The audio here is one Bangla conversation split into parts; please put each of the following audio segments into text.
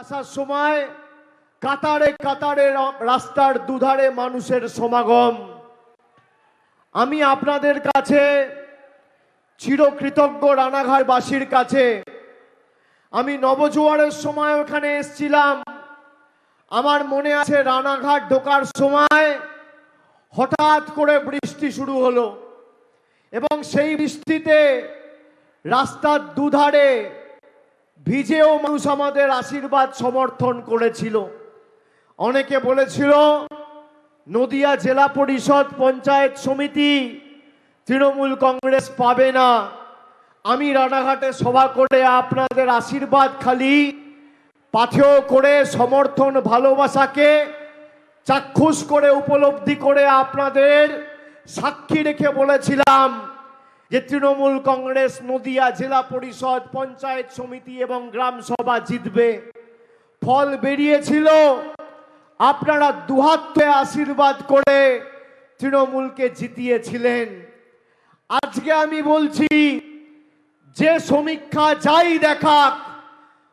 আসার সময় কাতারে কাতারে রাস্তার দুধারে মানুষের সমাগম। আমি আপনাদের কাছে চিরকৃতজ্ঞ, রানাঘাটবাসীর কাছে। আমি নবজোয়ারের সময় ওখানে এসেছিলাম। আমার মনে আছে রানাঘাট ঢোকার সময় হঠাৎ করে বৃষ্টি শুরু হলো এবং সেই বৃষ্টিতে রাস্তার দুধারে ভিজেও মানুষ আমাদের আশীর্বাদ সমর্থন করেছিল। অনেকে বলেছিল নদিয়া জেলা পরিষদ পঞ্চায়েত সমিতি তৃণমূল কংগ্রেস পাবে না। আমি রানাঘাটে সভা করে আপনাদের আশীর্বাদ খালি পাথেয় করে সমর্থন ভালোবাসাকে চাক্ষুষ করে উপলব্ধি করে আপনাদের সাক্ষী রেখে বলেছিলাম যে তৃণমূল কংগ্রেস নদিয়া জেলা পরিষদ পঞ্চায়েত সমিতি এবং গ্রাম সভা জিতবে। ফল বেরিয়েছিল, আপনারা দুহাতে আশীর্বাদ করে তৃণমূলকে জিতিয়েছিলেন। আজকে আমি বলছি যে সমীক্ষা যাই দেখাক,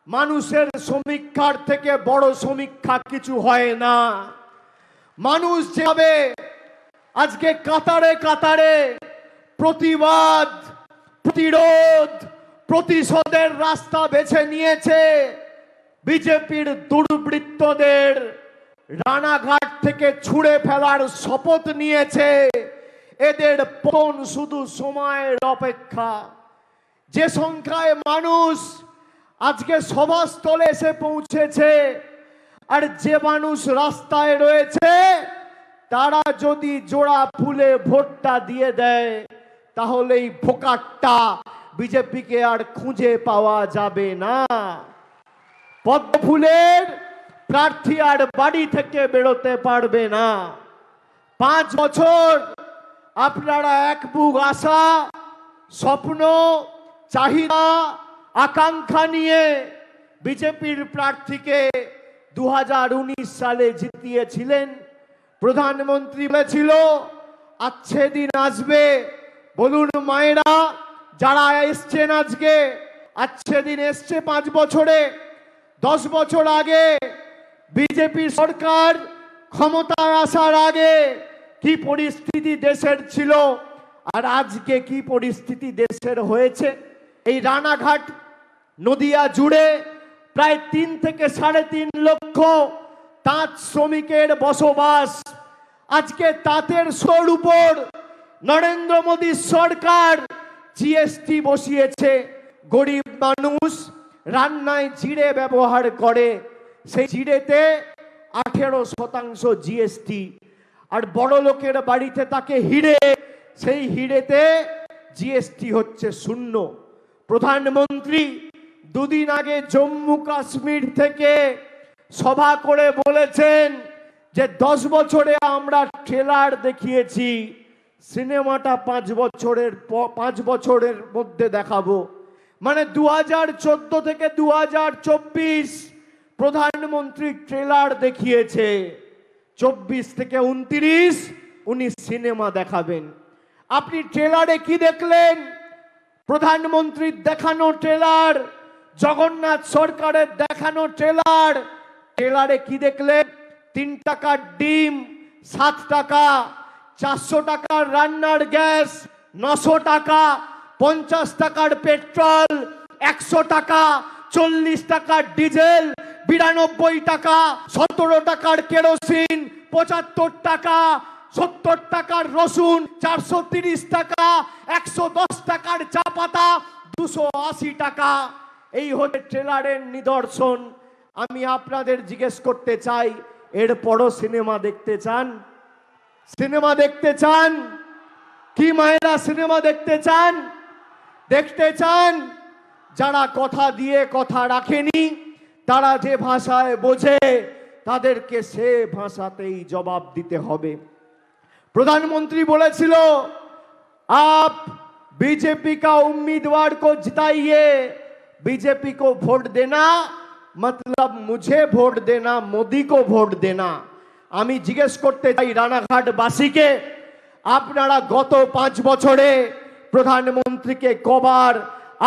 মানুষের সমীক্ষার থেকে বড় সমীক্ষা কিছু হয় না। মানুষ যেভাবে আজকে কাতারে কাতারে প্রতিবাদ, প্রতিরোধ, প্রতিশোধের রাস্তা বেছে নিয়েছে, বিজেপির দুর্বৃত্তদের রানাঘাট থেকে ছুঁড়ে ফেলার শপথ নিয়েছে, এদের পতন শুধু সময়ের অপেক্ষা। যে সংখ্যায় মানুষ আজকে সভাস্থলে এসে পৌঁছেছে আর যে মানুষ রাস্তায় রয়েছে, তারা যদি জোড়া ফুলে ভোটটা দিয়ে দেয় তাহলে এই ভোকাটটা বিজেপিকে আর খুঁজে পাওয়া যাবে না। পদ্ম ফুলের প্রার্থী আর বাড়ি থেকে বেরোতে পারবে না। 5 বছর আপনারা এক বুক আশা, স্বপ্ন, চাহিদা, আকাঙ্ক্ষা নিয়ে বিজেপির প্রার্থীকে 2019 সালে জিতিয়েছিলেন। প্রধানমন্ত্রী বলেছিল আচ্ছে দিন আসবে। বলুন মায়েরা যারা এসছেন আজকে, আচ্ছে দিন এসছে 5 বছরে। 10 বছর আগে বিজেপি সরকার ক্ষমতায় আসার আগে কি পরিস্থিতি দেশের ছিল আর আজকে কি পরিস্থিতি দেশের হয়েছে। এই রানাঘাট নদিয়া জুড়ে প্রায় 3 থেকে 3.5 লক্ষ তাঁত শ্রমিকের বসবাস। আজকে তাঁতের সোর উপর নরেন্দ্র মোদী সরকার জিএসটি বসিয়েছে। গরিব মানুষ রান্নায় জিরে ব্যবহার করে, সেই জিরেতে 18% জিএসটি। আর বড় লোকের বাড়িতে তাকে হিরে, সেই হিরেতে জিএসটি হচ্ছে 0। প্রধানমন্ত্রী 2 দিন আগে জম্মু কাশ্মীর থেকে সভা করে বলেছেন যে 10 বছরে আমরা ট্রেলার দেখিয়েছি, সিনেমাটা 5 বছরের মধ্যে দেখাবো। মানে 2014 থেকে 2024 প্রধানমন্ত্রী ট্রেলার দেখিয়েছে, 24 থেকে 29 উনি সিনেমা দেখাবেন। আপনি ট্রেলারে কি দেখলেন? প্রধানমন্ত্রীর দেখানো ট্রেলার, জগন্নাথ সরকারের দেখানো ট্রেলার। ট্রেলারে কি দেখলেন? 3 টাকার ডিম 7 টাকা, 400 টাকার রান্নার গ্যাস 900 টাকা, 50 টাকার পেট্রোল, 100 টাকা, 40 টাকার ডিজেল, 92 টাকা, 17 টাকার কেরোসিন, 75 টাকা, 70 টাকার রসুন, 430 টাকা, 110 টাকার চা পাতা, 280 টাকা। এই হচ্ছে ট্রেলারের নিদর্শন। আমি আপনাদের জিজ্ঞেস করতে চাই, এরপরও সিনেমা দেখতে চান? সিনেমা দেখতে চান কি মায়েরা? সিনেমা দেখতে চান? দেখতে চান? যারা কথা দিয়ে কথা রাখেনি, তারা যে ভাষায় বোঝে তাদেরকে সে ভাষাতেই জবাব দিতে হবে। प्रधानमंत्री বলেছিল आप बीजेपी का उम्मीदवार को जिताइए, बीजेपी को वोट देना मतलब मुझे वोट देना, मोदी को वोट देना। আমি জিজ্ঞেস করতে চাই রানাঘাটবাসীকে, আপনারা গত 5 বছরে প্রধানমন্ত্রীকে কবার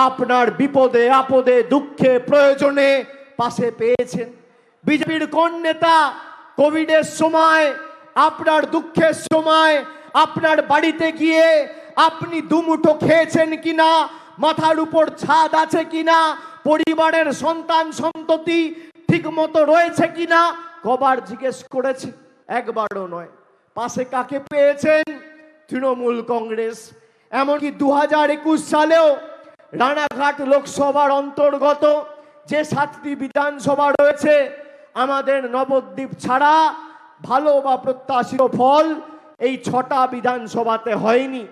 আপনার বিপদে আপদে দুঃখে প্রয়োজনে পাশে পেয়েছেন? বিজেপির কোন নেতা কোভিডের সময়, আপনার দুঃখের সময় আপনার বাড়িতে গিয়ে আপনি দুমুঠো খেয়েছেন কিনা, মাথার উপর ছাদ আছে কিনা, পরিবারের সন্তান সন্ততি ঠিক মতো রয়েছে কিনা কবার জিজ্ঞেস করেছে? একবারও নয়। পাশে কাকে পেয়েছেন? তৃণমূল কংগ্রেস। এমনকি 2021 সালেও রানাঘাট লোকসভার অন্তর্গত যে 7টি বিধানসভা রয়েছে, আমাদের নবদ্বীপ ছাড়া ভালো বা প্রত্যাশিত ফল এই 6টা বিধানসভাতে হয়নি।